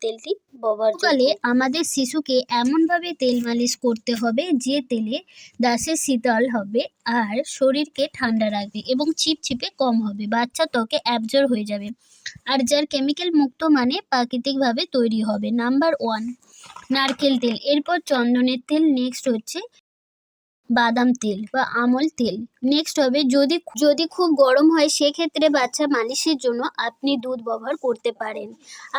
তেলটি ব্যবহারযোগ্য। সকালে আমাদের শিশুকে এমনভাবে তেল মালিশ করতে হবে যে তেলে দাঁতে শীতল হবে আর শরীরকে ঠান্ডা রাখবে এবং চিপচিপে কম হবে, বাচ্চা ত্বকে অ্যাবজর্ব হয়ে যাবে আর যার কেমিক্যাল মুক্ত মানে প্রাকৃতিকভাবে তৈরি হবে। নাম্বার 1 নারকেল তেল, এরপর চন্দনের তেল, নেক্সট হচ্ছে বাদাম তেল বা আমল তেল। নেক্সট হবে যদি খুব গরম হয় সেক্ষেত্রে বাচ্চা মালিশের জন্য আপনি দুধ ব্যবহার করতে পারেন,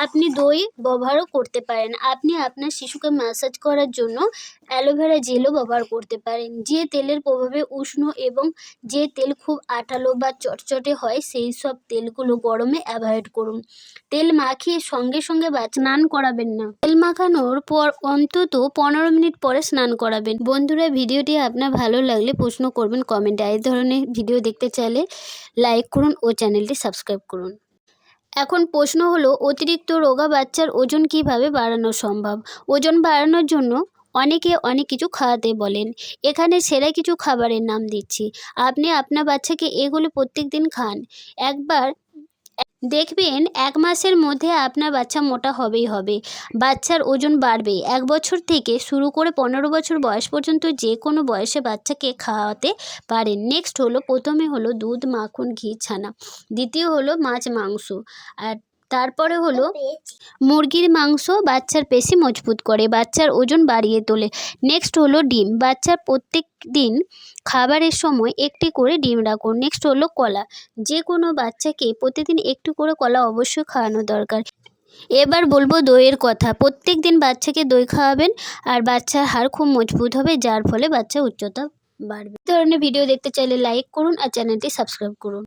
আপনি দই ব্যবহারও করতে পারেন, আপনি আপনার শিশুকে ম্যাসাজ করার জন্য অ্যালোভেরা জেলও ব্যবহার করতে পারেন। যে তেলের প্রভাবে উষ্ণ এবং যে তেল খুব আঠালো বা চটচটে হয় সেই সব তেলগুলো গরমে অ্যাভয়েড করুন। তেল মাখিয়ে সঙ্গে সঙ্গে স্নান করাবেন না, তেল মাখানোর পর অন্তত 15 মিনিট পরে স্নান করাবেন। বন্ধুরা, ভিডিওটি আপনার ভালো লাগলে প্রশ্ন করবেন কমেন্টে। এই ধরনের ভিডিও দেখতে চাইলে লাইক করুন ও চ্যানেলটি সাবস্ক্রাইব করুন। এখন প্রশ্ন হলো, অতিরিক্ত রোগা বাচ্চার ওজন কিভাবে বাড়ানো সম্ভব? ওজন বাড়ানোর জন্য অনেকে অনেক কিছু খাওয়াতে বলেন, এখানে সেরা কিছু খাবারের নাম দিচ্ছি। আপনি আপনার বাচ্চাকে এগুলো প্রত্যেক দিন খান, একবার দেখবেন 1 মাসের মধ্যে আপনার বাচ্চা মোটা হবেই হবে, বাচ্চার ওজন বাড়বে। 1 বছর থেকে শুরু করে 15 বছর বয়স পর্যন্ত যে কোনো বয়সে বাচ্চাকে খাওয়াতে পারেন। নেক্সট হলো, প্রথমে হলো দুধ, মাখন, ঘি, ছানা। দ্বিতীয় হলো মাছ, মাংস। আর তারপরে হলো মুরগির মাংস, বাচ্চার পেশি মজবুত করে, বাচ্চার ওজন বাড়িয়ে তোলে। নেক্সট হলো ডিম, বাচ্চার প্রত্যেক দিন খাবারের সময় একটি করে ডিম রাখুন। নেক্সট হলো কলা, যে কোনো বাচ্চাকে প্রতিদিন একটু করে কলা অবশ্যই খাওয়ানো দরকার। এবার বলবো দইয়ের কথা, প্রত্যেক দিন বাচ্চাকে দই খাওয়াবেন আর বাচ্চার হাড় খুব মজবুত হবে, যার ফলে বাচ্চার উচ্চতা বাড়বে। এই ধরনের ভিডিও দেখতে চাইলে লাইক করুন আর চ্যানেলটি সাবস্ক্রাইব করুন।